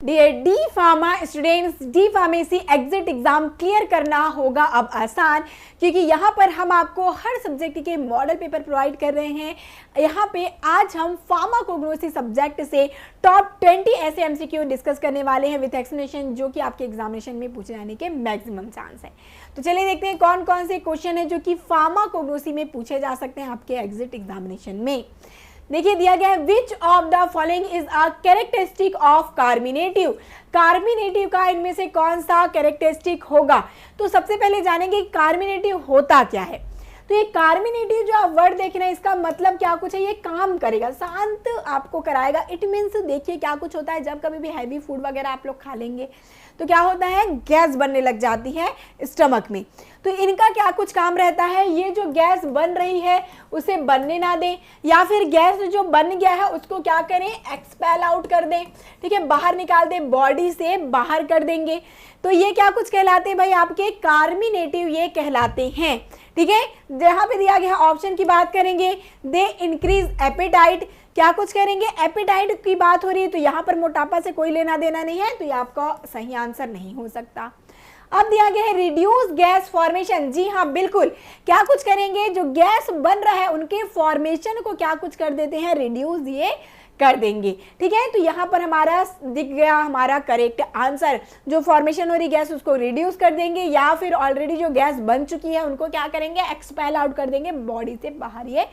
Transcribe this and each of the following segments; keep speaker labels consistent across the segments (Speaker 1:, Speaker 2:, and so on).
Speaker 1: Dear D pharma students, D pharmacy exit exam clear करना होगा अब आसान, क्योंकि यहाँ पर हम आपको हर सब्जेक्ट के मॉडल पेपर प्रोवाइड कर रहे हैं। यहाँ पे आज हम फार्माकोग्नोसी सब्जेक्ट से टॉप 20 ऐसे एमसीक्यू डिस्कस करने वाले हैं विथ एक्सप्लेनेशन, जो कि आपके एग्जामिनेशन में पूछे जाने के मैक्सिमम चांस है। तो चलिए देखते हैं कौन कौन से क्वेश्चन है जो कि फार्माकोग्नोसी में पूछे जा सकते हैं आपके एग्जिट एग्जामिनेशन में। देखिए दिया गया है, विच of the following is a characteristic of carminative. Carminative का इनमें से कौन सा कैरेक्टरिस्टिक होगा। तो सबसे पहले जानेंगे कार्मिनेटिव होता क्या है। तो ये कार्मिनेटिव जो आप वर्ड देख रहे हैं, इसका मतलब क्या कुछ है, ये काम करेगा, शांत आपको कराएगा। इट मीन्स देखिए क्या कुछ होता है, जब कभी भी हैवी फूड वगैरह आप लोग खा लेंगे तो क्या होता है, गैस बनने लग जाती है स्टमक में। तो इनका क्या कुछ काम रहता है, ये जो गैस बन रही है उसे बनने ना दें, या फिर गैस जो बन गया है उसको क्या करें, एक्सपेल आउट कर दें, ठीक है, बाहर निकाल दें, बॉडी से बाहर कर देंगे। तो ये क्या कुछ कहलाते हैं भाई, आपके कार्मिनेटिव ये कहलाते हैं, ठीक है। जहां पे दिया गया ऑप्शन की बात करेंगे, दे इंक्रीज एपेटाइट, क्या कुछ करेंगे, एपेटाइट की बात हो रही है, तो यहाँ पर मोटापा से कोई लेना देना नहीं है, तो ये आपका सही आंसर नहीं हो सकता। अब दिया गया है रिड्यूस गैस फॉर्मेशन, जी हाँ बिल्कुल, क्या कुछ करेंगे, जो गैस बन रहा है उनके फॉर्मेशन को क्या कुछ कर देते हैं, रिड्यूस ये कर देंगे, ठीक है। तो यहाँ पर हमारा दिख गया हमारा करेक्ट आंसर, जो फॉर्मेशन हो रही गैस उसको रिड्यूस कर देंगे, या फिर ऑलरेडी जो गैस बन चुकी है उनको क्या करेंगे, एक्सपेल आउट कर देंगे, बॉडी से बाहर ये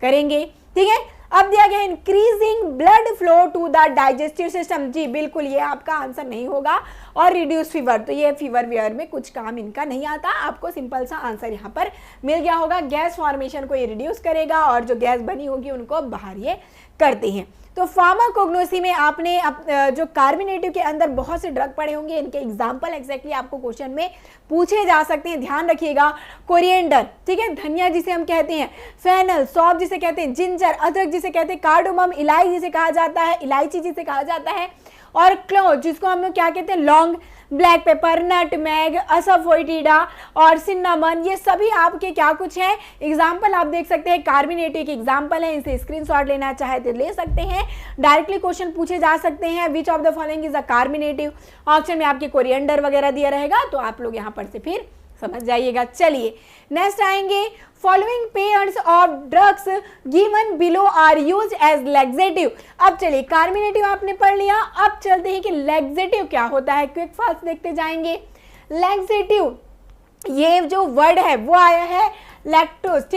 Speaker 1: करेंगे, ठीक है। अब दिया गया increasing blood flow to the digestive system, जी बिल्कुल ये आपका आंसर नहीं होगा। और रिड्यूस फीवर, तो ये फीवर वियर में कुछ काम इनका नहीं आता, आपको सिंपल सा आंसर यहाँ पर मिल गया होगा। गैस फॉर्मेशन को ये रिड्यूस करेगा और जो गैस बनी होगी उनको बाहर ये करते हैं। तो फार्माकोग्नोसी में आपने जो कार्मिनेटिव के अंदर बहुत से ड्रग पड़े होंगे, इनके एग्जाम्पल एग्जैक्टली आपको क्वेश्चन में पूछे जा सकते हैं, ध्यान रखिएगा। कोरिएंडर, ठीक है, धनिया जिसे हम कहते हैं, फेनल, सौंफ जिसे कहते हैं, जिंजर, अदरक जिसे कहते हैं, कार्डोमम, इलायची जिसे कहा जाता है, इलायची जिसे कहा जाता है, और क्लोव जिसको हम लोग क्या कहते हैं, लौंग, ब्लैक पेपर, नटमैग, असफोइटिडा और सिन्नामन, ये सभी आपके क्या कुछ है, एग्जाम्पल आप देख सकते हैं, कार्मिनेटिव के एग्जाम्पल है। इनसे स्क्रीनशॉट लेना चाहे तो ले सकते हैं, डायरेक्टली क्वेश्चन पूछे जा सकते हैं, विच of the following is a carminative. Option में आपके कोरिएंडर वगैरह दिया रहेगा, तो आप लोग यहाँ पर से फिर समझ जाइएगा। चलिए नेक्स्ट आएंगे, following pairs of drugs given below are use as laxative. अब चलिए कार्मिनेटिव आपने पढ़ लिया, अब चलते हैं कि लैक्सेटिव क्या होता है, क्विक फास्ट देखते जाएंगे। लैक्सेटिव ये जो वर्ड है वो आया है लैक्टोज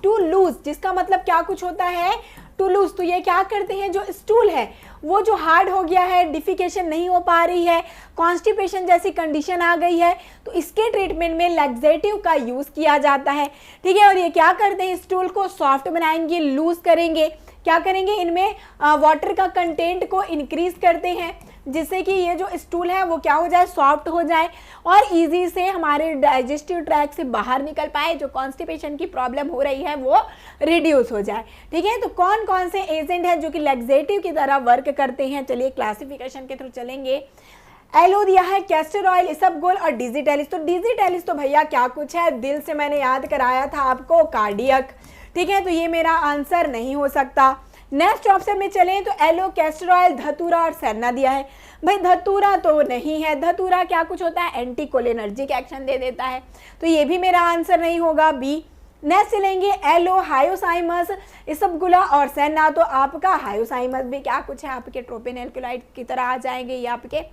Speaker 1: टू लूज, जिसका मतलब क्या कुछ होता है, टू लूज। तो ये क्या करते हैं, जो स्टूल है वो जो हार्ड हो गया है, डिफिकेशन नहीं हो पा रही है, कॉन्स्टिपेशन जैसी कंडीशन आ गई है, तो इसके ट्रीटमेंट में लैक्सेटिव का यूज किया जाता है, ठीक है। और ये क्या करते हैं, स्टूल को सॉफ्ट बनाएंगे, लूज करेंगे, क्या करेंगे, इनमें वाटर का कंटेंट को इंक्रीज करते हैं, जिससे कि ये जो स्टूल है वो क्या हो जाए, सॉफ्ट हो जाए और इजी से हमारे डाइजेस्टिव ट्रैक से बाहर निकल पाए, जो कॉन्स्टिपेशन की प्रॉब्लम हो रही है वो रिड्यूस हो जाए, ठीक है। तो कौन कौन से एजेंट हैं जो कि लैक्सेटिव की तरह वर्क करते हैं, चलिए क्लासिफिकेशन के थ्रू चलेंगे। एलो दिया है, कैस्टर ऑयल, इसबगोल और डिजिटेलिस। तो डिजिटेलिस तो भैया क्या कुछ है, दिल से मैंने याद कराया था आपको, कार्डियक, ठीक है, तो ये मेरा आंसर नहीं हो सकता। नेक्स्ट ऑप्शन में चलें तो एलो, कैस्टर ऑयल, धतूरा और सेन्ना दिया है। भाई धतूरा तो नहीं है, धतूरा क्या कुछ होता है, एंटीकोलिनर्जिक एक्शन दे देता है, तो ये भी मेरा आंसर नहीं होगा, बी। नेक्स्ट चलेंगे एलो, हायोसाइमस, इसबगुला और सेन्ना। तो आपका हायोसाइमस भी क्या कुछ है, आपके ट्रोपेनेल्क्युलाइड की तरह आ जाएंगे, ये आपके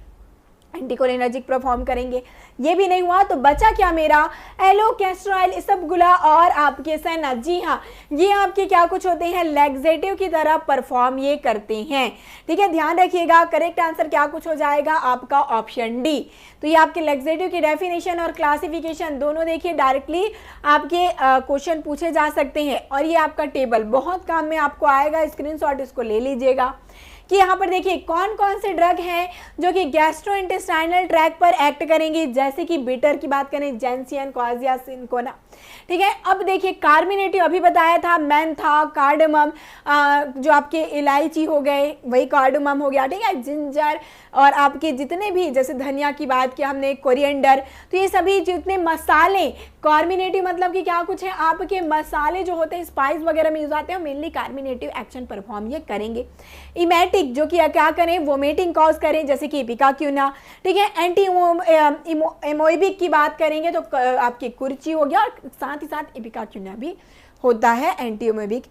Speaker 1: एंटीकोलिनर्जिक परफॉर्म करेंगे, ये भी नहीं हुआ। तो बचा क्या मेरा, एलो, कैस्टर ऑयल, इसबगुला और आपके सेना, जी हाँ ये आपके क्या कुछ होते हैं, लैक्सेटिव की तरह परफॉर्म ये करते हैं, ठीक है, ध्यान रखिएगा। करेक्ट आंसर क्या कुछ हो जाएगा, आपका ऑप्शन डी। तो ये आपके लैक्सेटिव की डेफिनेशन और क्लासिफिकेशन दोनों देखिए, डायरेक्टली आपके क्वेश्चन पूछे जा सकते हैं, और ये आपका टेबल बहुत काम में आपको आएगा, स्क्रीनशॉट इसको ले लीजिएगा। कि यहाँ पर देखिए कौन कौन से ड्रग हैं जो कि गैस्ट्रोइंटेस्टाइनल ट्रैक पर एक्ट करेंगी, जैसे कि बिटर की बात करें, जेंसियन, क्वाजिया, सिंकोना, ठीक है। अब देखिए कार्मिनेटिव अभी बताया था, मेंथा, कार्डमम, जो आपके इलायची हो गए वही कार्डमम हो गया, ठीक है, जिंजर और आपके जितने भी, जैसे धनिया की बात की हमने, कोरिएंडर, तो ये सभी जितने मसाले, कार्मिनेटिव मतलब कि क्या कुछ है, आपके मसाले जो होते हैं स्पाइस वगैरह में यूज आते हैं, मेनली कार्मिनेटिव एक्शन परफॉर्म ये करेंगे। इमेटिक एंटीबायोटिक जो कि क्या करें, वोमिटिंग कॉज करें, जैसे कि इपिकाक्यूना, ठीक है। एंटी एमोइबिक की बात करेंगे तो आपकी कुर्ची हो गया, और साथ ही साथ इपिकाक्यूना भी होता है, एंटीओमेबिक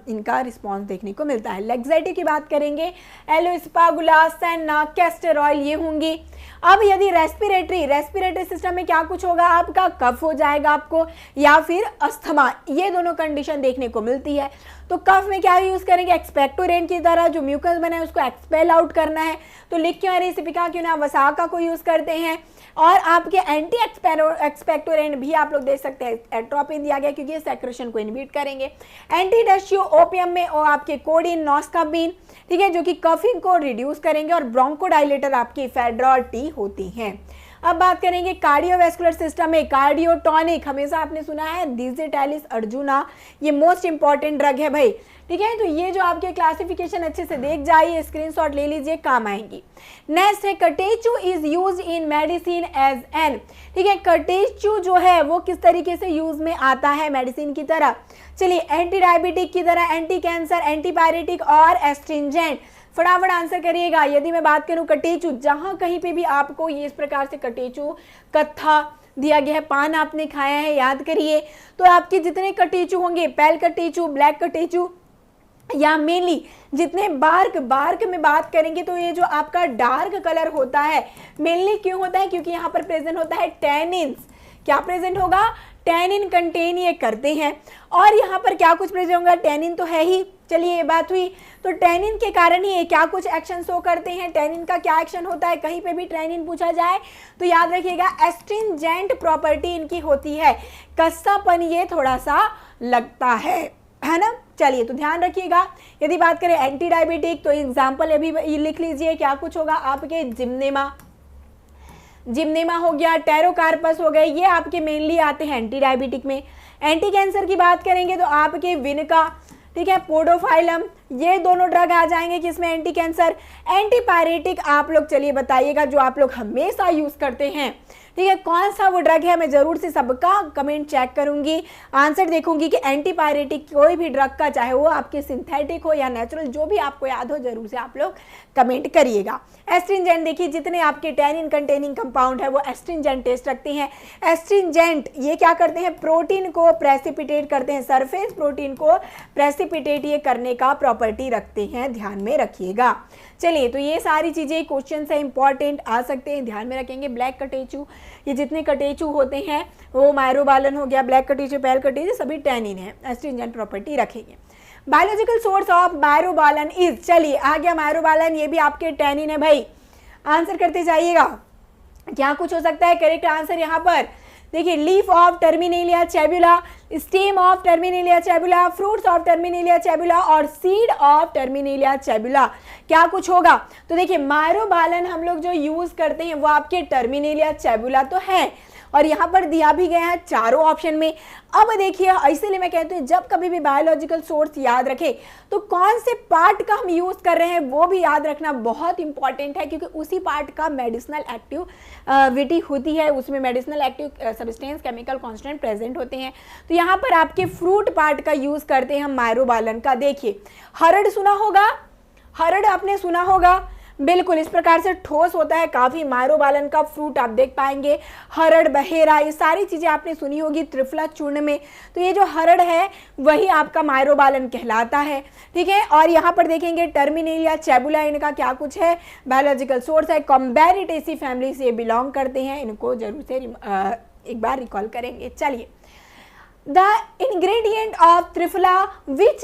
Speaker 1: इनका रिस्पांस देखने को मिलता है। लेक्सेटिव की बात करेंगे, एलोस्पागुला, सेना, कैस्टर ऑयल, ये होंगी। अब यदि रेस्पिरेटरी सिस्टम में क्या कुछ होगा, आपका कफ हो जाएगा आपको, या फिर अस्थमा, ये दोनों कंडीशन देखने को मिलती है। तो कफ में क्या यूज करेंगे, एक्सपेक्टोरेंट की तरह जो म्यूकस बना है उसको एक्सपेल आउट करना है, तो लिक्योरिस, इपिकाक्यूना, वसाका को यूज करते हैं। और आपके एंटी एक्सपेक्टोरेंट भी आप लोग देख सकते हैं, एट्रोपिन दिया गया क्योंकि ये सेक्रेशन को इनहिबिट करेंगे। एंटीडस्टियो ओपियम में और आपके कोडीन, नॉस्काबीन, ठीक है, जो कि कफिंग को रिड्यूस करेंगे, और ब्रोंकोडाइलेटर आपकी फेड्रॉल टी होती हैं। अब बात करेंगे कार्डियोवैस्कुलर सिस्टम में, कार्डियोटॉनिक हमेशा आपने सुना है, डिजिटैलिस अर्जुना, ये मोस्ट इंपॉर्टेंट ड्रग है भाई, ठीक है। तो ये जो आपके क्लासिफिकेशन अच्छे से देख जाइए, स्क्रीनशॉट ले लीजिए, काम आएंगी। नेक्स्ट है catechu is use in medicine as an, ठीक है। कटेचू जो है वो किस तरीके से यूज में आता है मेडिसिन की तरह, चलिए, एंटी डायबिटिक की तरह, एंटी कैंसर, एंटीपायरेटिक और एस्ट्रिंजेंट। फटाफट आंसर करिएगा। यदि मैं बात करूं कटेचू, जहां कहीं पे भी आपको ये इस प्रकार से कटेचू कत्था दिया गया है, पान आपने खाया है, याद करिए, तो आपके जितने कटेचू होंगे, पेल कटेचू, ब्लैक कटेचू, या मेनली जितने बार्क में बात करेंगे तो ये जो आपका डार्क कलर होता है, मेनली क्यों होता है, क्योंकि यहाँ पर प्रेजेंट होता है टैनिन्स। क्या प्रेजेंट होगा, टैनिन कंटेन ये करते हैं। और यहाँ पर क्या कुछ प्रेजेंट होगा, टैनिन तो है ही, चलिए ये बात हुई। तो टैनिन के कारण ही ये क्या कुछ एक्शन शो करते हैं, टैनिन का क्या एक्शन होता है, कहीं पे भी टैनिन पूछा जाए तो याद रखिएगा एस्ट्रिंजेंट प्रॉपर्टी इनकी होती है, कस्सापन ये थोड़ा सा लगता है ना। चलिए तो ध्यान रखिएगा। यदि बात करें एंटी डायबिटिक तो एग्जाम्पल अभी लिख लीजिए, क्या कुछ होगा आपके, जिम्नेमा हो गया, टेरोकार्पस हो गए, ये आपके मेनली आते हैं एंटी डायबिटिक में। एंटी कैंसर की बात करेंगे तो आपके विनका, ठीक है, पोडोफाइलम, ये दोनों ड्रग आ जाएंगे किसमें, एंटी कैंसर। एंटीपायरेटिक आप लोग चलिए बताइएगा, जो आप लोग हमेशा यूज करते हैं, ठीक है, कौन सा वो ड्रग है, मैं जरूर से सबका कमेंट चेक करूंगी, आंसर देखूंगी कि एंटीपायरेटिक कोई भी ड्रग का, चाहे वो आपके सिंथेटिक हो या नेचुरल, जो भी आपको याद हो जरूर से आप लोग कमेंट करिएगा। एस्ट्रिंजेंट देखिए, जितने आपके टैनिन कंटेनिंग कंपाउंड है वो एस्ट्रिंजेंट टेस्ट रखते हैं। एस्ट्रिंजेंट ये क्या करते हैं, प्रोटीन को प्रेसिपिटेट करते हैं, सरफेस प्रोटीन को प्रेसिपिटेट ये करने का प्रॉपर्टी रखते हैं, ध्यान में रखिएगा। चलिए तो ये सारी चीजें क्वेश्चन से इंपॉर्टेंट आ सकते हैं, ध्यान में रखेंगे। ब्लैक कटेचू, ये जितने कटेचू होते हैं वो मायरोबालन हो गया, ब्लैक कटेचू, पेल कटेचू, सभी टैनिन है, एस्ट्रिंजेंट प्रॉपर्टी रखेंगे। बायोलॉजिकल सोर्स ऑफ मायरोबालन इज, चलिए आ गया मायरोबालन, ये भी आपके टैनिन है भाई, आंसर करते जाइएगा। क्या कुछ हो सकता है, करेक्ट आंसर यहाँ पर देखिए, leaf of Terminalia chebula, stem of Terminalia chebula, fruits of Terminalia chebula और सीड ऑफ टर्मिनेलिया चैबुला। क्या कुछ होगा, तो देखिए मायरोबालन हम लोग जो यूज करते हैं वो आपके टर्मिनेलिया चैबुला तो है, और यहाँ पर दिया भी गया है चारों ऑप्शन में। अब देखिए, इसीलिए मैं कहती हूँ जब कभी भी बायोलॉजिकल सोर्स याद रखें तो कौन से पार्ट का हम यूज कर रहे हैं वो भी याद रखना बहुत इंपॉर्टेंट है, क्योंकि उसी पार्ट का मेडिसिनल एक्टिविटी होती है, उसमें medicinal active substance, chemical constant present होते हैं। तो यहाँ पर आपके फ्रूट पार्ट का यूज करते हैं हम मायरोबालन का। देखिए हरड़ सुना होगा, हरड़ आपने सुना होगा, बिल्कुल इस प्रकार से ठोस होता है काफी, मायरोबालन का फ्रूट आप देख पाएंगे। हरड़, बहेरा, ये सारी चीजें आपने सुनी होगी त्रिफला चूर्ण में, तो ये जो हरड़ है वही आपका मायरोबालन कहलाता है, ठीक है। और यहाँ पर देखेंगे टर्मिनेलिया चैबुला, इनका क्या कुछ है, बायोलॉजिकल सोर्स है, कॉम्बैरिटेसी फैमिली से बिलोंग करते हैं, इनको जरूर से एक बार रिकॉल करेंगे। चलिए, the ingredient of triphala which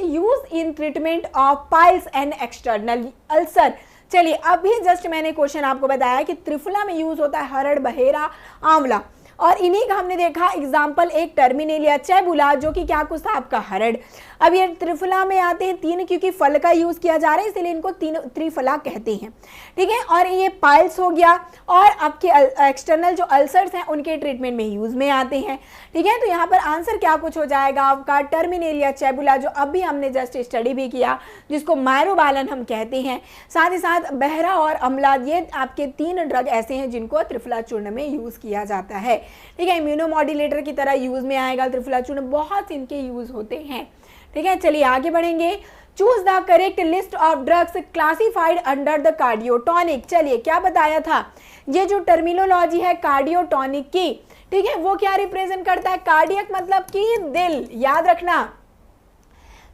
Speaker 1: use in treatment of piles and external ulcer। चलिए अभी जस्ट मैंने क्वेश्चन आपको बताया कि त्रिफला में यूज होता है हरड़, बहेरा, आंवला, और इन्हीं का हमने देखा एग्जाम्पल एक टर्मिनेलिया चैबुला जो कि क्या कुछ था आपका हरड़। अब ये त्रिफला में आते हैं तीन, क्योंकि फल का यूज किया जा रहा है इसलिए इनको तीन त्रिफला कहते हैं, ठीक है। और ये पाइल्स हो गया, और आपके एक्सटर्नल जो अल्सर्स हैं उनके ट्रीटमेंट में यूज में आते हैं, ठीक है। तो यहाँ पर आंसर क्या कुछ हो जाएगा आपका, टर्मिनेलिया चैबुला, जो अभी हमने जस्ट स्टडी भी किया, जिसको मायरोबालन हम कहते हैं। साथ ही साथ बहरा और अम्ला, ये आपके तीन ड्रग ऐसे हैं जिनको त्रिफला चूर्ण में यूज किया जाता है, ठीक है। इम्यूनोमॉड्यूलेटर की तरह यूज में आएगा त्रिफला चूर्ण, बहुत इनके यूज होते हैं, ठीक है, चलिए आगे बढ़ेंगे। Choose the correct list of drugs classified under the cardiotonic. चलिए क्या बताया था, ये जो टर्मिनोलॉजी है कार्डियोटॉनिक की, ठीक है, वो क्या रिप्रेजेंट करता है, कार्डियक मतलब कि दिल, याद रखना,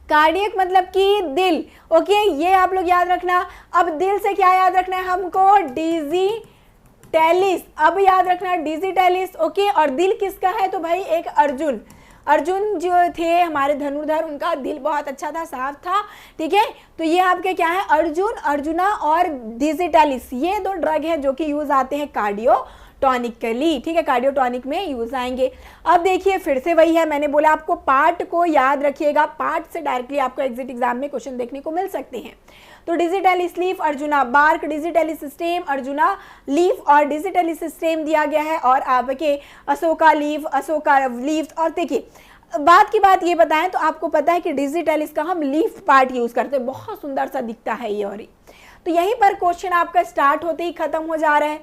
Speaker 1: कार्डियक मतलब कि दिल, ओके, ये आप लोग याद रखना। अब दिल से क्या याद रखना है हमको, डिजिटैलिस, अब याद रखना डिजिटैलिस, ओके। और दिल किसका है, तो भाई एक अर्जुन, अर्जुन जो थे हमारे धनुर्धर, उनका दिल बहुत अच्छा था, साफ था, ठीक है। तो ये आपके क्या है, अर्जुन, अर्जुना और डिजिटैलिस, ये दो ड्रग हैं जो कि यूज आते हैं कार्डियोटॉनिकली, ठीक है, कार्डियोटॉनिक में यूज आएंगे। अब देखिए फिर से वही है, मैंने बोला आपको पार्ट को याद रखिएगा, पार्ट से डायरेक्टली आपको एग्जिट एग्जाम में क्वेश्चन देखने को मिल सकते हैं। तो digitalis leaf, Arjuna bark, digitalis stem, Arjuna leaf और डिजिटैलिस स्टेम दिया गया है, और आपके अशोका लीफ, अशोका लीफ। और देखिए बात की बात ये बताएं तो आपको पता है कि डिजिटैलिस का हम लीफ पार्ट यूज करते हैं, बहुत सुंदर सा दिखता है ये, और तो यहीं पर क्वेश्चन आपका स्टार्ट होते ही खत्म हो जा रहा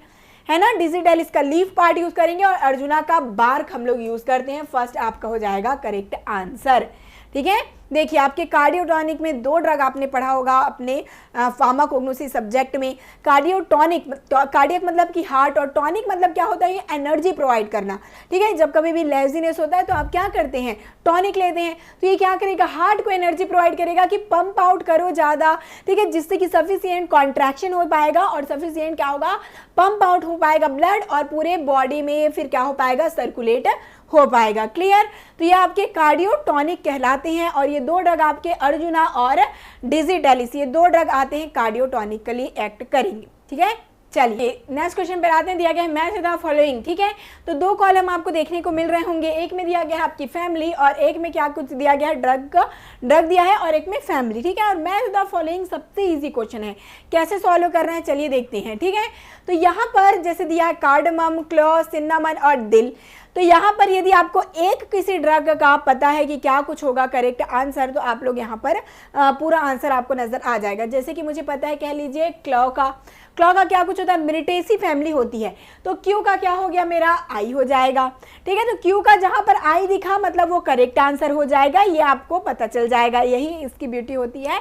Speaker 1: है ना। डिजिटैलिस का लीफ पार्ट यूज करेंगे और अर्जुना का बार्क हम लोग यूज करते हैं, फर्स्ट आपका हो जाएगा करेक्ट आंसर, ठीक है। देखिए आपके कार्डियोटॉनिक में दो ड्रग आपने पढ़ा होगा अपने फार्माकोग्नोसी सब्जेक्ट में। कार्डियोटॉनिक, कार्डियक मतलब कि हार्ट, और टॉनिक मतलब क्या होता है, ये एनर्जी प्रोवाइड करना, ठीक है। जब कभी भी लेजीनेस होता है तो आप क्या करते हैं, टॉनिक लेते हैं, तो ये क्या करेगा, हार्ट को एनर्जी प्रोवाइड करेगा कि पंप आउट करो ज़्यादा, ठीक है, जिससे कि सफिशिएंट कॉन्ट्रैक्शन हो पाएगा और सफिशिएंट क्या होगा, पंप आउट हो पाएगा ब्लड, और पूरे बॉडी में फिर क्या हो पाएगा, सर्कुलेट हो पाएगा, क्लियर। तो ये आपके कार्डियोटॉनिक कहलाते हैं, और ये दो ड्रग आपके अर्जुना और डिजिटैलिस, ये दो ड्रग आते हैं कार्डियोटॉनिकली एक्ट करेंगे, ठीक है। चलिए नेक्स्ट क्वेश्चन पर आते हैं, दिया गया है मैच द फॉलोइंग, ठीक है। तो दो कॉलम आपको देखने को मिल रहे होंगे, एक में दिया गया है आपकी फैमिली और एक में क्या कुछ दिया गया है, ड्रग दिया है और एक में फैमिली, ठीक है। और मैच द फॉलोइंग सबसे इजी क्वेश्चन है, कैसे सॉल्व कर रहे हैं चलिए देखते हैं, ठीक है। तो यहाँ पर जैसे दिया है कार्डमम, क्लोव, सिन्नामन और दिल, तो यहाँ पर यदि आपको एक किसी ड्रग का पता है कि क्या कुछ होगा करेक्ट आंसर, तो आप लोग यहाँ पर पूरा आंसर आपको नजर आ जाएगा। जैसे कि मुझे पता है, कह लीजिए क्लॉ का क्या कुछ होता है, मिरिटेसी फैमिली होती है, तो क्यू का क्या हो गया, मेरा आई हो जाएगा, ठीक है। तो क्यू का जहाँ पर आई दिखा मतलब वो करेक्ट आंसर हो जाएगा, ये आपको पता चल जाएगा, यही इसकी ब्यूटी होती है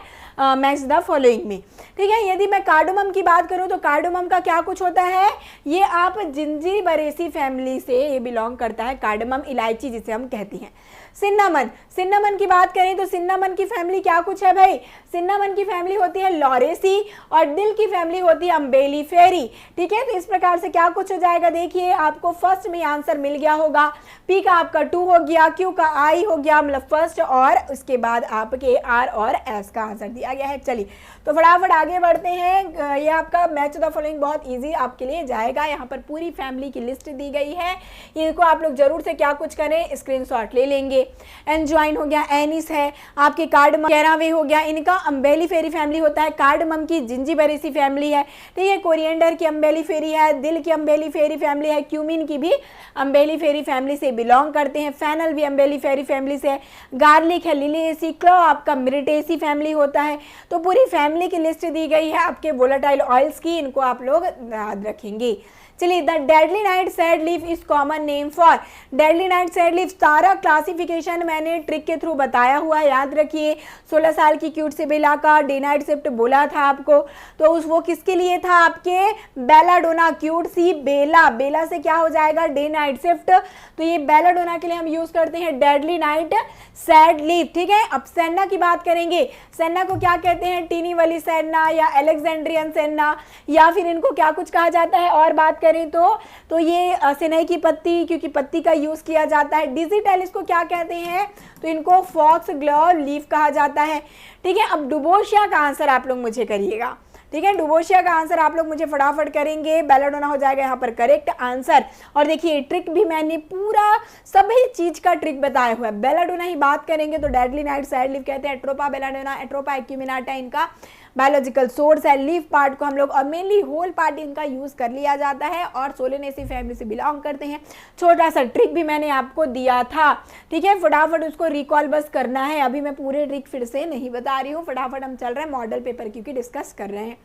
Speaker 1: मैच द फॉलोइंग में, ठीक है। यदि मैं कार्डोमम की बात करूँ तो कार्डोमम का क्या कुछ होता है, ये आप जिंजीबरेसी फैमिली से ये बिलोंग करता है, कार्डमम इलायची जिसे हम कहते हैं। सिन्नामन की बात करें तो सिन्नामन की फैमिली क्या कुछ है भाई, सिन्नामन की फैमिली होती है लॉरेसी, और दिल की फैमिली होती है अम्बेलिफेरी, ठीक है। तो इस प्रकार से क्या कुछ हो जाएगा, देखिए आपको फर्स्ट में आंसर मिल गया होगा, पी का आपका 2 हो गया, क्यू का आई हो गया मतलब फर्स्ट, और उसके बाद आपके आर और एस का आंसर दिया गया है। चलिए तो फटाफट आगे बढ़ते हैं, ये आपका मैच द फॉलोइंग बहुत इजी आपके लिए जाएगा, यहाँ पर पूरी फैमिली की लिस्ट दी गई है, इनको आप लोग जरूर से क्या कुछ करें, स्क्रीनशॉट ले लेंगे। एंजॉइन हो गया, एनिस है, आपके कार्डमम, कैरावे हो गया, इनका अम्बेलिफेरी फैमिली होता है, कार्डमम की जिंजीबरेसी फैमिली है, ठीक है, कोरिएंडर की अम्बेलिफेरी है, दिल की अम्बेलिफेरी फैमिली है, क्यूमिन की भी अम्बेलिफेरी फैमिली से बिलोंग करते हैं, फेनल भी अम्बेलिफेरी फैमिली से, गार्लिक है लिलिएसी, क्लॉव आपका मिरिटेसी फैमिली होता है। तो पूरी फैमिली की लिस्ट दी गई है आपके वोलेटाइल ऑयल्स की, इनको आप लोग याद रखेंगे। चलिए the deadly night sad leaf is common name for, deadly night sad leaf सारा क्लासिफिकेशन मैंने ट्रिक के थ्रू बताया हुआ है, याद रखिए। 16 साल की क्यूट सिबेला का डे नाइट शिफ्ट बोला था आपको, तो वो किसके लिए था, आपके बेलाडोना, क्यूट सी बेला, बेला से क्या हो जाएगा, डे नाइट शिफ्ट, तो ये बेलाडोना के लिए हम यूज करते हैं डेडली नाइट सैड लीफ, ठीक है। अब सेन्ना की बात करेंगे, सेन्ना को क्या कहते हैं, टीनी वाली सेन्ना या अलेक्जेंड्रियन सेन्ना, या फिर इनको क्या कुछ कहा जाता है, और बात करें तो ये सेनई की पत्ती, क्योंकि पत्ती का यूज किया जाता है। डिजिटैलिस को क्या कहते हैं, तो इनको फॉक्स ग्लोव लीफ कहा जाता है, ठीक है। अब डुबोशिया का आंसर आप लोग मुझे करिएगा, ठीक है, डुबोशिया का आंसर आप लोग मुझे फटाफट करेंगे, बेलाडोना हो जाएगा यहाँ पर करेक्ट आंसर। और देखिए ट्रिक भी मैंने पूरा सभी चीज का ट्रिक बताया हुआ है। बेलाडोना ही बात करेंगे तो डेडली नाइट सैड लीफ कहते हैं, एट्रोपा बेलाडोना, एट्रोपा एक्यूमिनाटा इनका बायोलॉजिकल सोर्स है, लीफ पार्ट को हम लोग और मेनली होल पार्ट इनका यूज कर लिया जाता है, और सोलेनेसी फैमिली से बिलोंग करते हैं। छोटा सा ट्रिक भी मैंने आपको दिया था, ठीक है, फटाफट उसको रिकॉल बस करना है, अभी मैं पूरे ट्रिक फिर से नहीं बता रही हूँ, फटाफट हम चल रहे हैं मॉडल पेपर क्योंकि डिस्कस कर रहे हैं।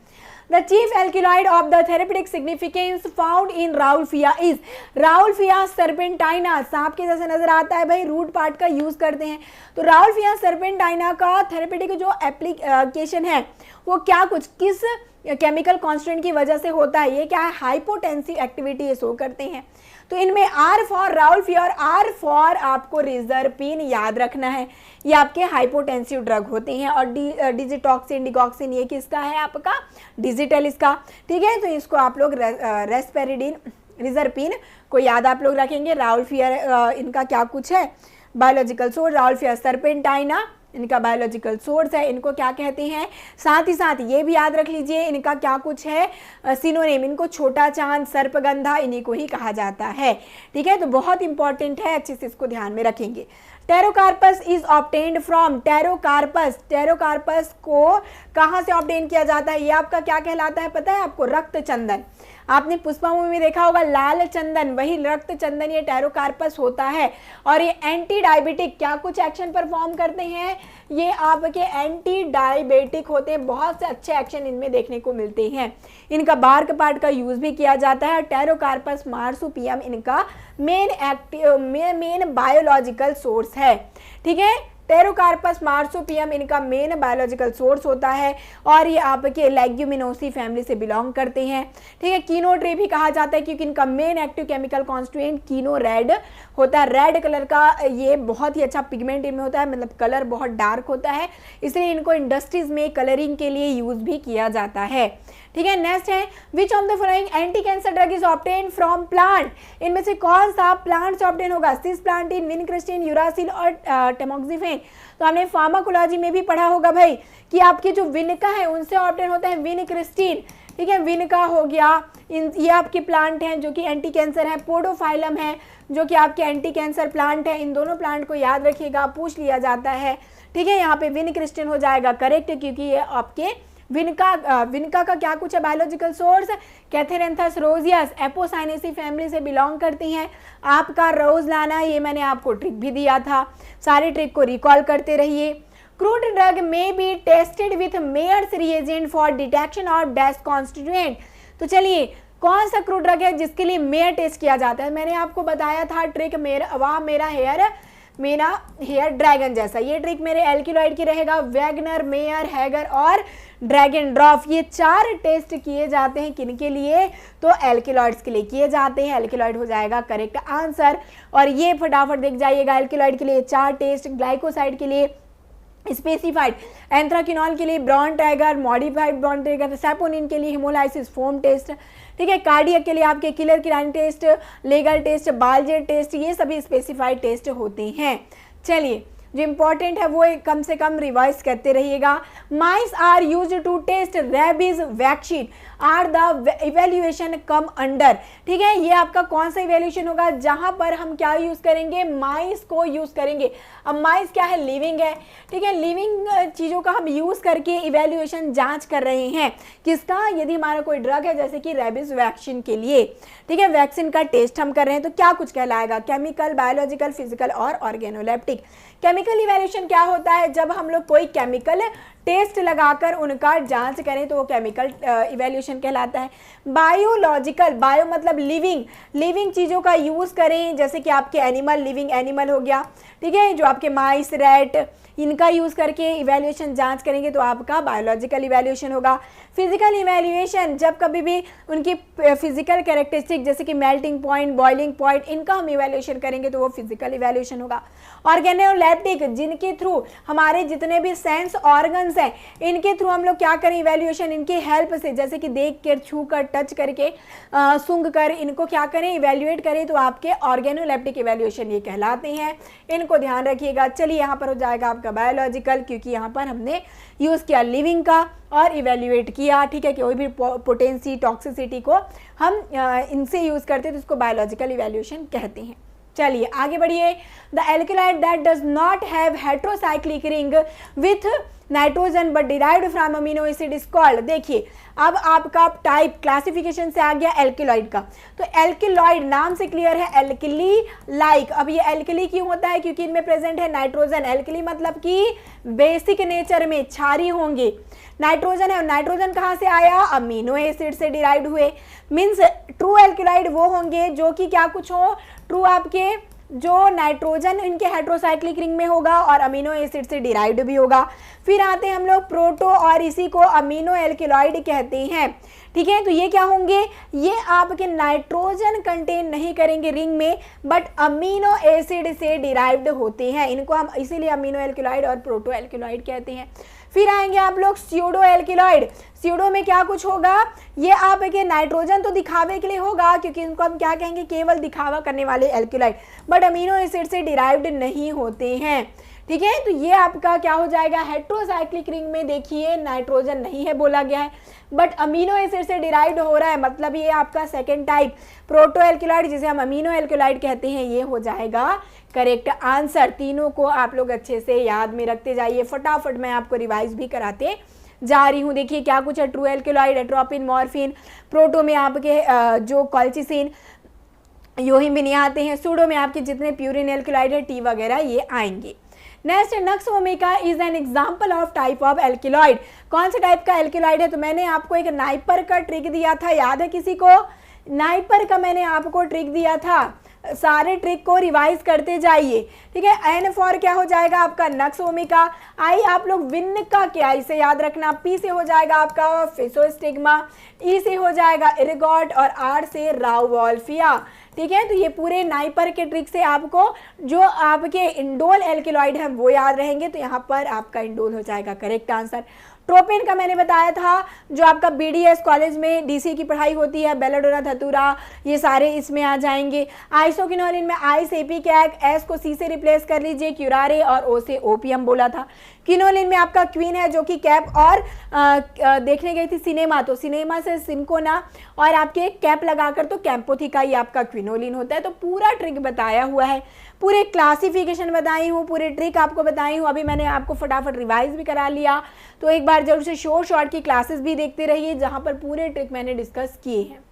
Speaker 1: The chief alkaloid of the therapeutic significance found in Rauwolfia is Rauwolfia serpentina। सांप के जैसे नजर आता है भाई, रूट पार्ट का यूज करते हैं। तो Rauwolfia serpentina का थेरेपेटिक जो एप्लीकेशन है वो क्या कुछ किस केमिकल कांस्टेंट की वजह से होता है, ये क्या है, हाइपोटेंसिव एक्टिविटी ये शो करते हैं। तो इनमें आर फॉर राउल्फिया और आर फॉर आपको रिजर्पिन याद रखना है, ये आपके हाइपोटेंसिव ड्रग होते हैं। और डिजिटॉक्सिन, डिगॉक्सिन ये किसका है आपका, डिजिटल इसका, ठीक है। तो इसको आप लोग रेस्पेरिडिन, रिजर्पिन को याद आप लोग रखेंगे। राउल्फिया इनका क्या कुछ है, बायोलॉजिकल सोर्स, राउल्फिया सर्पेंटाइना इनका बायोलॉजिकल सोर्स है, इनको क्या कहते हैं। साथ ही साथ ये भी याद रख लीजिए इनका क्या कुछ है, सिनोनिम, इनको छोटा चांद, सर्पगंधा इन्हीं को ही कहा जाता है, ठीक है। तो बहुत इंपॉर्टेंट है, अच्छे से इसको ध्यान में रखेंगे। Pterocarpus is obtained from, Pterocarpus, Pterocarpus को कहाँ से ऑब्टेन किया जाता है, ये आपका क्या कहलाता है पता है आपको, रक्त चंदन। आपने पुष्पा मूवी में देखा होगा लाल चंदन, वही रक्त चंदन ये टेरोकार्पस होता है। और ये एंटी डायबिटिक क्या कुछ एक्शन परफॉर्म करते हैं, ये आपके एंटी डायबिटिक होते हैं, बहुत से अच्छे एक्शन इनमें देखने को मिलते हैं। इनका बार्क पार्ट का यूज भी किया जाता है। टेरोकार्पस मार्सुपियम इनका मेन बायोलॉजिकल सोर्स है, ठीक है। टेरोकार्पस मार्सुपियम इनका मेन बायोलॉजिकल सोर्स होता है और ये आपके लेग्यूमिनोसी फैमिली से बिलोंग करते हैं, ठीक है। कीनो ट्री भी कहा जाता है क्योंकि इनका मेन एक्टिव केमिकल कॉन्स्टिट्यूएंट कीनो रेड होता है। रेड कलर का ये बहुत ही अच्छा पिगमेंट इनमें होता है, मतलब कलर बहुत डार्क होता है, इसलिए इनको इंडस्ट्रीज में कलरिंग के लिए यूज भी किया जाता है, ठीक है। नेक्स्ट है विच of the following anti cancer drug is obtain from plant, इनमें से कौन सा प्लांट से ऑब्टेन होगा, सिसप्लांटिन, विनक्रिस्टिन, यूरासिल और टेमोक्सिफेन। तो हमने फार्माकोलॉजी में भी पढ़ा होगा भाई कि आपके जो विनका है उनसे ऑब्टेन होता है विनक्रिस्टिन, ठीक है। विनका हो गया, ये आपके प्लांट हैं जो कि एंटी कैंसर है। पोडोफाइलम है जो कि आपके एंटी कैंसर प्लांट है। इन दोनों प्लांट को याद रखिएगा, पूछ लिया जाता है, ठीक है। यहाँ पे विनक्रिस्टिन हो जाएगा करेक्ट क्योंकि ये आपके विनका का क्या कुछ है, बायोलॉजिकल सोर्स कैथेरेंथस रोजियस एपोसाइनेसी फैमिली से बिलोंग करती हैं। आपका रोज लाना, ये मैंने आपको ट्रिक भी दिया था, सारे ट्रिक को रिकॉल करते रहिए। क्रूड ड्रग में B tested with Mayer's reagent for detection of dash constituent. तो चलिए कौन सा क्रूड ड्रग है जिसके लिए मेयर टेस्ट किया जाता है, मैंने आपको बताया था ट्रिक मेरा हेयर ड्रैगन जैसा। ये ट्रिक मेरे एल्किलॉइड की रहेगा, वैगनर, मेयर, हैगर और ड्रैगन ड्रॉफ। ये 4 टेस्ट किए जाते हैं किनके लिए, तो एल्किलॉइड्स के लिए किए जाते हैं। एल्किलॉइड हो जाएगा करेक्ट आंसर। और ये फटाफट देख जाइएगा, एल्किलॉइड के लिए 4 टेस्ट, ग्लाइकोसाइड के लिए स्पेसिफाइड, एंथ्राकिनॉल के लिए Borntrager, modified Borntrager, saponin के लिए हिमोलाइसिस फोम टेस्ट, ठीक है। कार्डियक के लिए आपके Keller Kiliani test, Legal test, Baljet test, ये सभी स्पेसिफाइड टेस्ट होते हैं। चलिए जो इंपॉर्टेंट है वो कम से कम रिवाइज करते रहिएगा। Mice are use to test rabies vaccine are the evaluation come under, ठीक है। ये आपका कौन सा इवेल्युएशन होगा जहां पर हम क्या यूज करेंगे, माइस को यूज करेंगे। अब माइस क्या है, लिविंग है, ठीक है। लिविंग चीजों का हम यूज करके इवेल्युएशन जांच कर रहे हैं किसका, यदि हमारा कोई ड्रग है जैसे कि रेबीज वैक्सीन के लिए, ठीक है। वैक्सीन का टेस्ट हम कर रहे हैं तो क्या कुछ कहलाएगा, केमिकल, बायोलॉजिकल, फिजिकल और ऑर्गेनोलेप्टिक। केमिकल इवैल्यूएशन क्या होता है, जब हम लोग कोई केमिकल टेस्ट लगाकर उनका जांच करें तो वो केमिकल इवैल्यूएशन कहलाता है। बायोलॉजिकल, बायो मतलब लिविंग चीज़ों का यूज़ करें, जैसे कि आपके एनिमल, लिविंग एनिमल हो गया, ठीक है, जो आपके माइस, रैट, इनका यूज़ करके इवैल्यूएशन जांच करेंगे तो आपका बायोलॉजिकल इवैल्यूएशन होगा। फिजिकल इवैल्यूएशन, जब कभी भी उनकी फिजिकल कैरेक्टरिस्टिक जैसे कि मेल्टिंग पॉइंट, बॉइलिंग पॉइंट, इनका हम इवैल्यूएशन करेंगे तो वो फिजिकल इवैल्यूएशन होगा। ऑर्गेनोलेप्टिक, जिनके थ्रू हमारे जितने भी सेंस ऑर्गन्स हैं इनके थ्रू हम लोग क्या करें इवैल्यूएशन, इनकी हेल्प से, जैसे कि देख कर, छू कर, टच करके, सूंघ कर, इनको क्या करें इवैल्यूएट करें तो आपके ऑर्गेनोलेप्टिक इवैल्यूएशन ये कहलाते हैं। इनको ध्यान रखिएगा। चलिए यहाँ पर हो जाएगा आपका बायोलॉजिकल, क्योंकि यहाँ पर हमने यूज़ किया लिविंग का और इवैल्यूएट किया, ठीक है। कोई भी पोटेंसी, टॉक्सिसिटी को हम इनसे यूज़ करते हैं तो इसको बायोलॉजिकल इवैल्यूएशन कहते हैं। चलिए आगे बढ़िए। The alkaloid that does not have heterocyclic ring with nitrogen but derived from amino acid is called. देखिए अब आपका टाइप क्लासिफिकेशन से आ गया एल्किलॉइड का, तो एल्किलॉइड नाम से क्लियर है, एल्किली लाइक। अब ये एल्किली क्यों होता है? क्योंकि इनमें प्रेजेंट है नाइट्रोजन। एल्किली मतलब कि बेसिक नेचर में क्षारीय होंगे। नाइट्रोजन है और नाइट्रोजन कहाँ से आया? अमीनो एसिड से डिराइव्ड हुए। मीन्स ट्रू एल्किलॉइड वो होंगे जो कि क्या कुछ हो, ट्रू आपके जो नाइट्रोजन इनके हेट्रोसाइक्लिक रिंग में होगा और अमीनो एसिड से डिराइव्ड भी होगा। फिर आते हैं हम लोग प्रोटो, और इसी को अमीनो एल्किलॉइड कहते हैं। ठीक है, तो ये क्या होंगे? ये आपके नाइट्रोजन कंटेन नहीं करेंगे रिंग में, बट अमीनो एसिड से डिराइव्ड होते हैं। इनको हम इसीलिए अमीनो एल्किलॉइड और प्रोटो एल्किलॉइड कहते हैं। फिर आएंगे आप लोग स्यूडो एल्किलॉइड। स्यूडो में क्या कुछ होगा? ये आपके नाइट्रोजन तो दिखावे के लिए होगा, क्योंकि इनको हम क्या कहेंगे? केवल दिखावा करने वाले एल्किलॉइड, बट अमीनो एसिड से डिराइव्ड नहीं होते हैं। ठीक है, तो ये आपका क्या हो जाएगा? हेट्रोसाइक्लिक रिंग में देखिए नाइट्रोजन नहीं है बोला गया है, बट अमीनो एसिड से डिराइव्ड हो रहा है, मतलब ये आपका सेकेंड टाइप प्रोटो एल्किलॉइड जिसे हम अमीनो एल्किलॉइड कहते हैं, ये हो जाएगा करेक्ट आंसर। तीनों को आप लोग अच्छे से याद में रखते जाइए, फटाफट मैं आपको रिवाइज भी कराते जा रही हूँ। देखिए क्या कुछ है? True alkaloid atropine, morphine. Proto में आपके जो कॉल्चिसिन, योहिम्बिन आते हैं। सूडो में आपके जितने प्यूरिन एल्किलॉइड है, टी वगैरह, ये आएंगे। Next nux vomica is an example of type of alkaloid. कौन से टाइप का एल्किलॉइड है? तो मैंने आपको एक नाइपर का ट्रिक दिया था, याद है किसी को? नाइपर का मैंने आपको ट्रिक दिया था, सारे ट्रिक को रिवाइज करते जाइए। ठीक है, एन फॉर क्या हो जाएगा आपका? नक्स ओमेगा। आई आप लोग विन का क्या इसे याद रखना। पी से हो जाएगा आपका फिसोस्टिग्मा, ई से हो जाएगा इरगॉट और आर से राउवोल्फिया। ठीक है, तो ये पूरे नाइपर के ट्रिक से आपको जो आपके इंडोल एल्किलॉइड है वो याद रहेंगे, तो यहाँ पर आपका इंडोल हो जाएगा करेक्ट आंसर। ट्रोपिन का मैंने बताया था, जो आपका बीडीएस कॉलेज में डीसी की पढ़ाई होती है, बेलाडोना धतूरा, ये सारे इसमें आ जाएंगे। आइसोकिनोलिन में आई से एपिकैक, एस को सी से रिप्लेस कर लीजिए, क्यूरारे, और ओ से ओपियम बोला था। किनोलिन में आपका क्वीन है जो कि कैप और देखने गई थी सिनेमा, तो सिनेमा से सिंकोना, और आपके कैप लगाकर तो कैंपोथिका, ये आपका क्विनोलिन होता है। तो पूरा ट्रिक बताया हुआ है, पूरे क्लासिफिकेशन बताई हूँ, पूरे ट्रिक आपको बताई हूँ। अभी मैंने आपको फटाफट रिवाइज भी करा लिया, तो एक बार जरूर से शॉर्ट की क्लासेस भी देखते रहिए जहाँ पर पूरे ट्रिक मैंने डिस्कस किए हैं।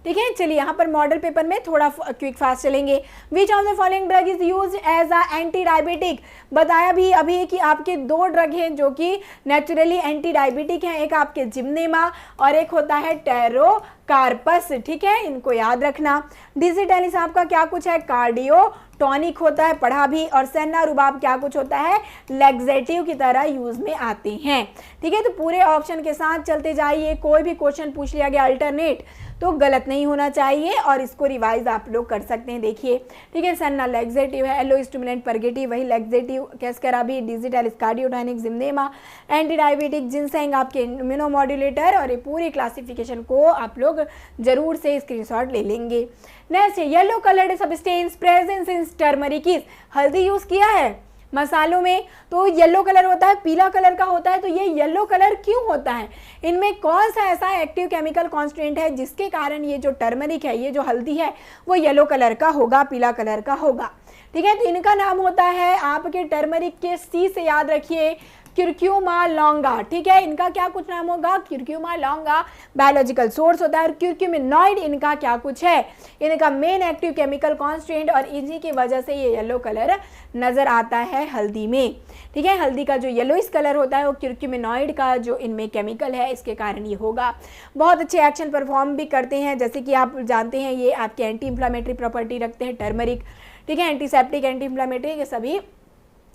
Speaker 1: ठीक है, चलिए यहाँ पर मॉडल पेपर में थोड़ा क्विक फास्ट चलेंगे। Which of the following drug is used as a anti diabetic? बताया भी अभी कि आपके दो ड्रग हैं जो कि नेचुरली एंटी डायबिटिक हैं, एक आपके जिम्नेमा और एक होता है टेरोकार्पस। ठीक है, इनको याद रखना। डिजिटेलिस आपका क्या कुछ है? कार्डियो टॉनिक होता है, पढ़ा भी। और सेना रुबाब क्या कुछ होता है? लैक्सेटिव की तरह यूज में आते हैं। ठीक है, तो पूरे ऑप्शन के साथ चलते जाइए। कोई भी क्वेश्चन पूछ लिया गया अल्टरनेट तो गलत नहीं होना चाहिए, और इसको रिवाइज आप लोग कर सकते हैं। देखिए, ठीक है, सेना लैक्सेटिव है, एलो स्टिमुलेंट परगेटिव वही लैक्सेटिव, कैस्करा भी, digitalis cardiotonic, Gymnema anti diabetic, ginseng आपके इम्यूनोमॉड्यूलेटर, और ये पूरी क्लासिफिकेशन को आप लोग जरूर से स्क्रीनशॉट ले लेंगे। Next, yellow coloured substance presence in turmeric is. हल्दी यूज किया है मसालों में तो येलो कलर होता है, पीला कलर का होता है, तो ये येलो कलर क्यों होता है? इनमें कौन सा ऐसा एक्टिव केमिकल कांस्टेंट है जिसके कारण ये जो टर्मरिक है, ये जो हल्दी है, वो येलो कलर का होगा, पीला कलर का होगा? ठीक है, तो इनका नाम होता है आपके टर्मरिक के सी से याद रखिए, क्यूरक्यूमा लॉन्गा। ठीक है, इनका क्या कुछ नाम होगा? क्यूरक्यूमा लॉन्गा बायोलॉजिकल सोर्स होता है, और क्यूरक्यूमिनॉइड इनका क्या कुछ है? इनका मेन एक्टिव केमिकल कांस्टेंट, और इन्हीं की वजह से ये येलो कलर नजर आता है हल्दी में। ठीक है, हल्दी का जो येलोइश कलर होता है वो क्यूरक्यूमिनॉइड का जो इनमें केमिकल है, इसके कारण ये होगा। बहुत अच्छे एक्शन परफॉर्म भी करते हैं, जैसे कि आप जानते हैं ये आपके एंटी इंफ्लामेटरी प्रॉपर्टी रखते हैं टर्मरिक। ठीक है, एंटीसेप्टिक, एंटी इंफ्लामेटरी, ये सभी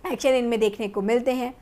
Speaker 1: एक्शन इनमें देखने को मिलते हैं।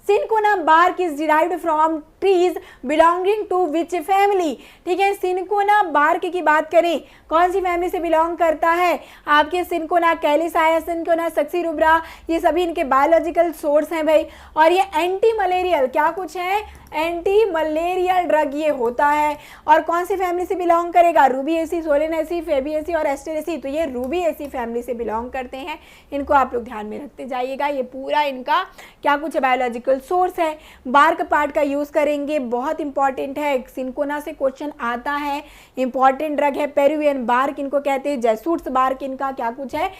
Speaker 1: Cinchona bark is derived from trees belonging to which family? ठीक है, सिनकोना बार्क की बात करें, कौन सी फैमिली से बिलोंग करता है? आपके सिनकोना कैलिसाया, सिनकोना सक्सीरुब्रा, ये सभी इनके बायोलॉजिकल सोर्स हैं भाई। और ये एंटी मलेरियल क्या कुछ है? एंटी मलेरियल ड्रग ये होता है। और कौन सी फैमिली से बिलोंग करेगा? रूबिएसी, सोलेनेसी, फेबिएसी और एस्टेरेसी, तो ये रूबिएसी फैमिली से बिलोंग करते हैं। इनको आप लोग ध्यान में रखते जाइएगा, ये पूरा इनका क्या कुछ बायोलॉजिकल सोर्स है। बार्क पार्ट का यूज करेंगे, बहुत इंपॉर्टेंट है, सिनकोना से क्वेश्चन आता है, इंपॉर्टेंट ड्रग है। पेरुवियन बार्क इनको कहते हैं, जैसूट्स बार्क इनका क्या कुछ है?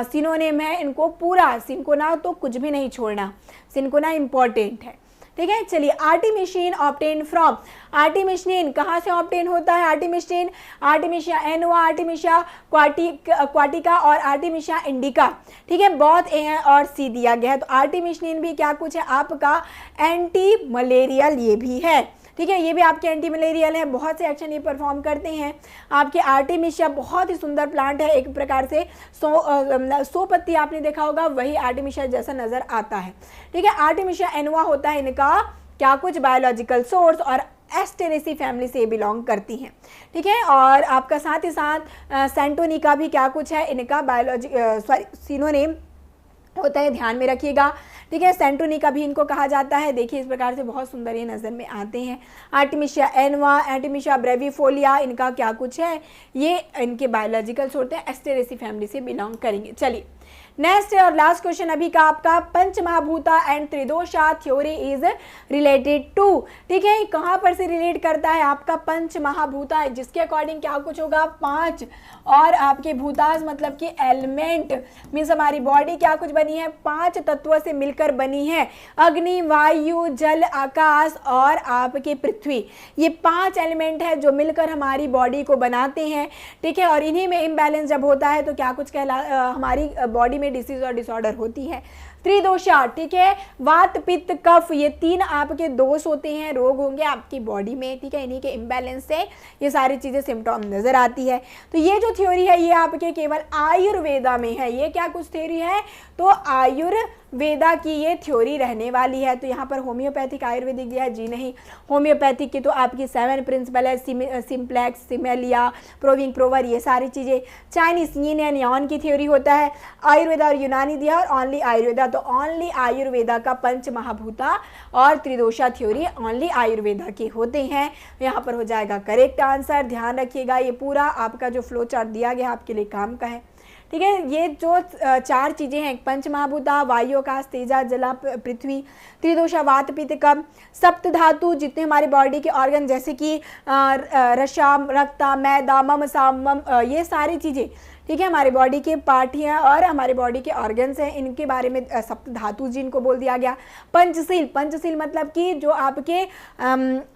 Speaker 1: सिनोनिम है। इनको पूरा सिनकोना तो कुछ भी नहीं छोड़ना, सिनकोना इंपॉर्टेंट है। ठीक है। चलिए, आर्टिमिशिन ऑब्टेन फ्रॉम, आर्टिमिशिन कहाँ से ऑब्टेन होता है? आर्टिमिशिन, आर्टिमिशिया एनुआ, आर्टिमिशिया क्वाटिका और आर्टिमिशिया इंडिका, ठीक है। बहुत ए और सी दिया गया है। तो आर्टिमिशिन भी क्या कुछ है आपका? एंटी मलेरियल ये भी है, ठीक है। ये भी आपके एंटी मलेरियल है, बहुत से एक्शन ये परफॉर्म करते हैं। आपके आर्टिमिशिया बहुत ही सुंदर प्लांट है, एक प्रकार से सो पत्ती आपने देखा होगा, वही आर्टिमिशिया जैसा नजर आता है, ठीक है। आर्टिमिशिया एनुआ होता है इनका क्या कुछ? बायोलॉजिकल सोर्स, और एस्टेरेसी फैमिली से बिलोंग करती हैं, ठीक है। और आपका साथ ही साथ सेंटोनिका भी क्या कुछ है? इनका सिनोनिम होता है, ध्यान में रखिएगा, ठीक है। सेंटोनिका भी इनको कहा जाता है। देखिए, इस प्रकार से बहुत सुंदर ये नज़र में आते हैं। आर्टिमिशिया एनवा, आर्टिमिशिया ब्रेविफोलिया, इनका क्या कुछ है? ये इनके बायोलॉजिकल सोर्स हैं, एस्टेरेसी फैमिली से बिलोंग करेंगे। चलिए, नेक्स्ट और लास्ट क्वेश्चन अभी का आपका, Panchamahabhuta and Tridosha theory is related to, ठीक है। कहाँ पर से रिलेट करता है आपका? पंचमहाभूता, जिसके अकॉर्डिंग क्या कुछ होगा? 5 और आपके भूतास मतलब कि एलिमेंट, मीन्स हमारी बॉडी क्या कुछ बनी है? 5 तत्वों से मिलकर बनी है। अग्नि, वायु, जल, आकाश और आपके पृथ्वी, ये 5 एलिमेंट है जो मिलकर हमारी बॉडी को बनाते हैं, ठीक है। और इन्हीं में इम्बैलेंस जब होता है तो क्या कुछ हमारी बॉडी में डिसीज और डिसऑर्डर होती है। त्रिदोषा, ठीक है, वात पित्त कफ, ये 3 आपके दोष होते हैं, रोग होंगे आपकी बॉडी में, ठीक है। इन्हीं के इम्बैलेंस से ये सारी चीजें सिम्टम नजर आती है। तो ये जो थ्योरी है ये आपके केवल आयुर्वेदा में है। ये क्या कुछ थ्योरी है? तो आयुर्वेदा की ये थ्योरी रहने वाली है। तो यहाँ पर होम्योपैथिक आयुर्वेदिक दिया है जी नहीं, होम्योपैथिक की तो आपकी 7 प्रिंसिपल है, सिम्प्लेक्स, सिमेलिया, प्रोविंग, प्रोवर, ये सारी चीज़ें। चाइनीज यिन एंड यांग की थ्योरी होता है। आयुर्वेदा और यूनानी दिया और ओनली आयुर्वेदा, तो ओनली आयुर्वेदा का पंच महाभूता और त्रिदोषा थ्योरी ओनली आयुर्वेदा के होते हैं। यहाँ पर हो जाएगा करेक्ट आंसर। ध्यान रखिएगा, ये पूरा आपका जो फ्लो चार्ट दिया गया आपके लिए काम का है, ठीक है। ये जो 4 चीज़ें हैं, पंच महाभूता, वायु, आकाश, तेजा, जला, पृथ्वी, त्रिदोषा, वात, पित्त, कफ, सप्त धातु, जितने हमारी बॉडी के ऑर्गन जैसे कि रसा, रक्ता, मैदा, मम, सामम, ये सारी चीज़ें, ठीक है, हमारी बॉडी के पार्ट हैं और हमारे बॉडी के ऑर्गन्स हैं, इनके बारे में सप्त धातु जिनको बोल दिया गया। पंचशील, पंचशील मतलब कि जो आपके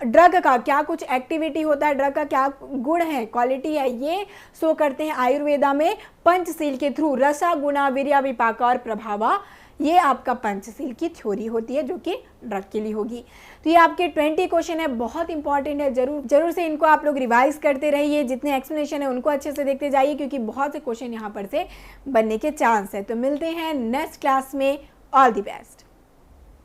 Speaker 1: ड्रग का क्या कुछ एक्टिविटी होता है, ड्रग का क्या गुण है, क्वालिटी है, ये शो करते हैं आयुर्वेदा में पंचशील के थ्रू। रसा, गुणा, वीर्य, विपाक और प्रभावा, ये आपका पंचशील की थ्योरी होती है जो कि ड्रग के लिए होगी। तो ये आपके 20 क्वेश्चन है, बहुत इंपॉर्टेंट है, जरूर से इनको आप लोग रिवाइज करते रहिए। जितने एक्सप्लेनेशन है उनको अच्छे से देखते जाइए क्योंकि बहुत से क्वेश्चन यहाँ पर से बनने के चांस है। तो मिलते हैं नेक्स्ट क्लास में। All the best.